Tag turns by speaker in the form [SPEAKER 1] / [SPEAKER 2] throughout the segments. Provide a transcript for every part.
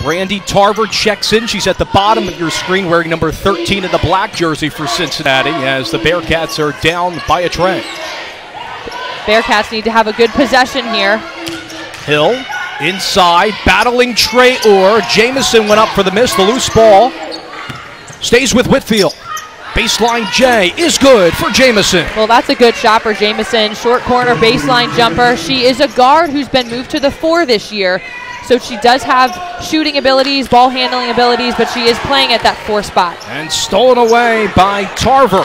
[SPEAKER 1] Brandy Tarver checks in. She's at the bottom of your screen wearing number 13 in the black jersey for Cincinnati as the Bearcats are down by a try.
[SPEAKER 2] Bearcats need to have a good possession here.
[SPEAKER 1] Hill inside, battling Traore. Jamison went up for the miss, the loose ball. Stays with Whitfield. Baseline J is good for Jamison.
[SPEAKER 2] Well, that's a good shot for Jamison. Short corner baseline jumper. She is a guard who's been moved to the 4 this year. So she does have shooting abilities, ball handling abilities, but she is playing at that 4 spot.
[SPEAKER 1] And stolen away by Tarver.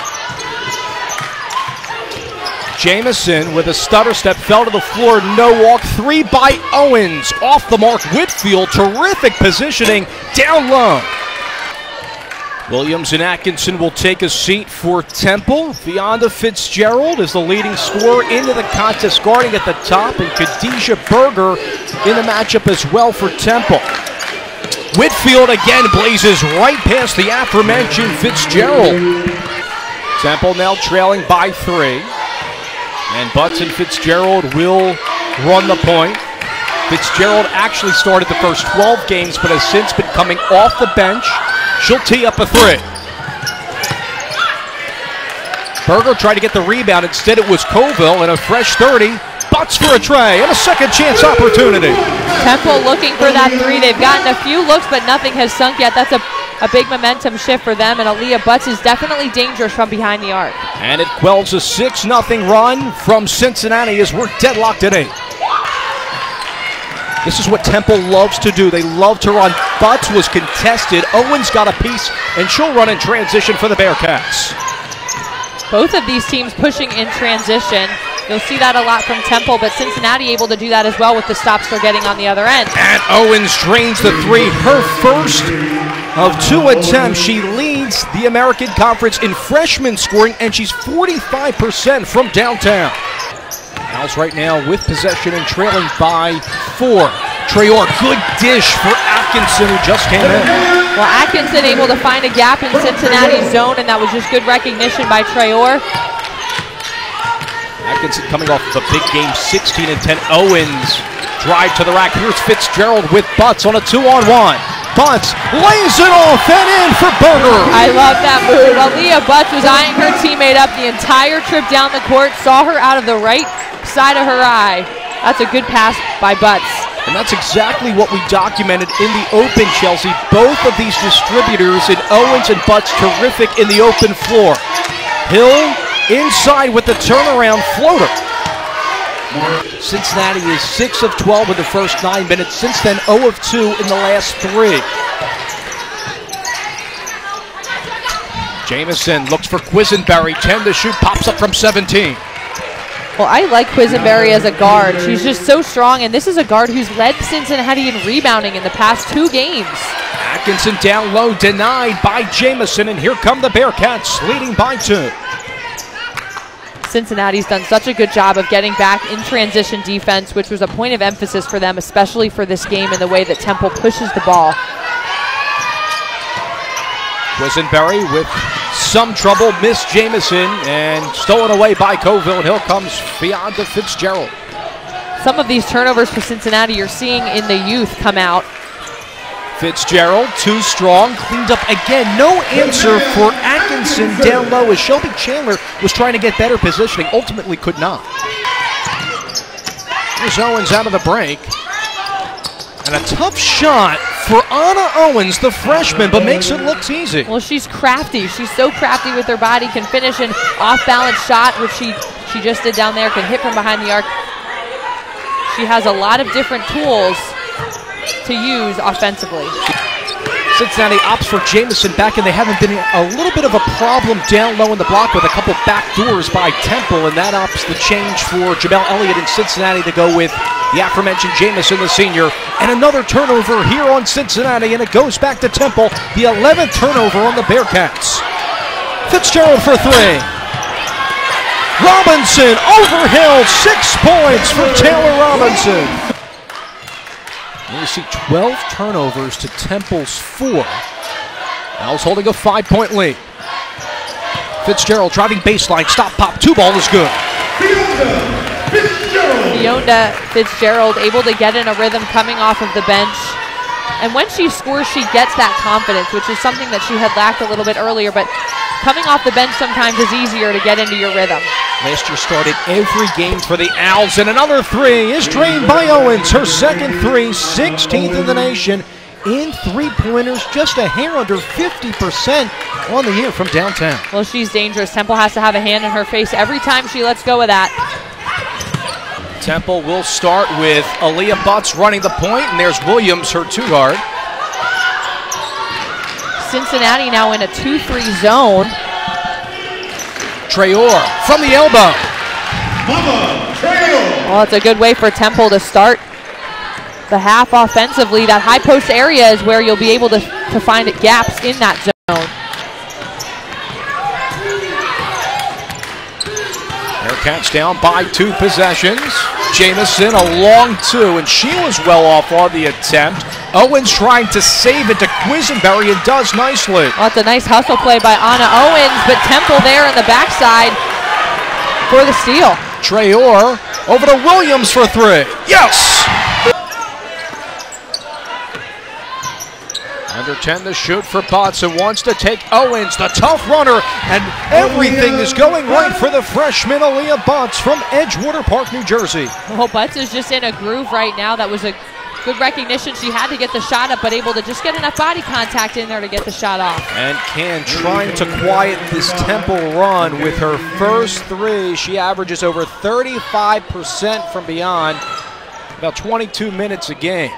[SPEAKER 1] Jamison with a stutter step, fell to the floor, no walk. 3 by Owens. Off the mark, Whitfield. Terrific positioning down low. Williams and Atkinson will take a seat for Temple. Fionda Fitzgerald is the leading scorer into the contest, guarding at the top, and Khadijah Berger in the matchup as well for Temple. Whitfield again blazes right past the aforementioned Fitzgerald. Temple now trailing by 3. And Butts and Fitzgerald will run the point. Fitzgerald actually started the first 12 games, but has since been coming off the bench. She'll tee up a 3. Berger tried to get the rebound. Instead, it was Colville and a fresh 30. Butts for a tray and a second chance opportunity.
[SPEAKER 2] Temple looking for that 3. They've gotten a few looks, but nothing has sunk yet. That's a big momentum shift for them, and Aaliyah Butts is definitely dangerous from behind the arc.
[SPEAKER 1] And it quells a 6-0 run from Cincinnati as we're deadlocked at 8. This is what Temple loves to do. They love to run. Butts was contested. Owens got a piece, and she'll run in transition for the Bearcats.
[SPEAKER 2] Both of these teams pushing in transition. You'll see that a lot from Temple, but Cincinnati able to do that as well with the stops they're getting on the other end.
[SPEAKER 1] And Owens drains the 3. Her first of 2 attempts. She leads the American Conference in freshman scoring, and she's 45% from downtown. Owls right now with possession and trailing by 4. Traore, good dish for Atkinson, who just came in.
[SPEAKER 2] Well, Atkinson able to find a gap in Cincinnati's zone, and that was just good recognition by Traore.
[SPEAKER 1] Atkinson coming off of a big game, 16 and 10. Owens drive to the rack. Here's Fitzgerald with Butts on a 2-on-1. Butts lays it off and in for Berger.
[SPEAKER 2] I love that move. Aaliyah Butts was eyeing her teammate up the entire trip down the court, saw her out of the right side of her eye. That's a good pass by Butts.
[SPEAKER 1] And that's exactly what we documented in the open, Chelsea. Both of these distributors in Owens and Butts terrific in the open floor. Hill inside with the turnaround floater. Cincinnati is 6 of 12 in the first 9 minutes. Since then, 0 of 2 in the last 3. Jamison looks for Quisenberry. 10 to shoot, pops up from 17.
[SPEAKER 2] Well, I like Quisenberry as a guard. She's just so strong, and this is a guard who's led Cincinnati in rebounding in the past 2 games.
[SPEAKER 1] Atkinson down low, denied by Jamison, and here come the Bearcats, leading by 2.
[SPEAKER 2] Cincinnati's done such a good job of getting back in transition defense, which was a point of emphasis for them, especially for this game in the way that Temple pushes the ball.
[SPEAKER 1] Quisenberry with some trouble, missed Jamison, and stolen away by Colville. And here comes Fionda Fitzgerald.
[SPEAKER 2] Some of these turnovers for Cincinnati you're seeing in the youth come out.
[SPEAKER 1] Fitzgerald, too strong, cleaned up again. No answer for Atkinson down low as Shelby Chandler was trying to get better positioning, ultimately could not. Here's Owens out of the break. And a tough shot for Anna Owens, the freshman, but makes it look easy.
[SPEAKER 2] Well, she's crafty. She's so crafty with her body, can finish an off-balance shot, which she just did down there, can hit from behind the arc. She has a lot of different tools to use offensively.
[SPEAKER 1] Cincinnati opts for Jamison back, and they haven't been a little bit of a problem down low in the block with a couple back doors by Temple, and that opts the change for Jamel Elliott in Cincinnati to go with the aforementioned Jamison, the senior. And another turnover here on Cincinnati, and it goes back to Temple, the 11th turnover on the Bearcats. Fitzgerald for 3. Robinson overhill, 6 points for Taylor Robinson. We see 12 turnovers to Temple's 4. Owls holding a 5-point lead. Fitzgerald driving baseline, stop pop, 2 ball is good.
[SPEAKER 2] Fionda Fitzgerald able to get in a rhythm coming off of the bench. And when she scores, she gets that confidence, which is something that she had lacked a little bit earlier. But coming off the bench sometimes is easier to get into your rhythm.
[SPEAKER 1] Last year started every game for the Owls, and another three is drained by Owens. Her second three, 16th in the nation in three-pointers, just a hair under 50% on the year from downtown.
[SPEAKER 2] Well, she's dangerous. Temple has to have a hand in her face every time she lets go of that.
[SPEAKER 1] Temple will start with Aaliyah Butts running the point, and there's Williams, her two-guard.
[SPEAKER 2] Cincinnati now in a 2-3 zone.
[SPEAKER 1] Traore from the elbow.
[SPEAKER 2] Well, it's a good way for Temple to start the half offensively. That high post area is where you'll be able to find gaps in that zone.
[SPEAKER 1] Bearcats down by 2 possessions. Jamison a long two, and she was well off on the attempt. Owens trying to save it to Quisenberry and does nicely.
[SPEAKER 2] Well, it's a nice hustle play by Anna Owens, but Temple there on the backside for the steal.
[SPEAKER 1] Traore over to Williams for three. Yes! Under 10 to shoot for Butts, and wants to take Owens, the tough runner, and everything is going right for the freshman Aaliyah Butts from Edgewater Park, New Jersey.
[SPEAKER 2] Well, Butts is just in a groove right now. That was a good recognition. She had to get the shot up, but able to just get enough body contact in there to get the shot off.
[SPEAKER 1] And Can trying to quiet this Temple run with her first three. She averages over 35% from beyond, about 22 minutes a game.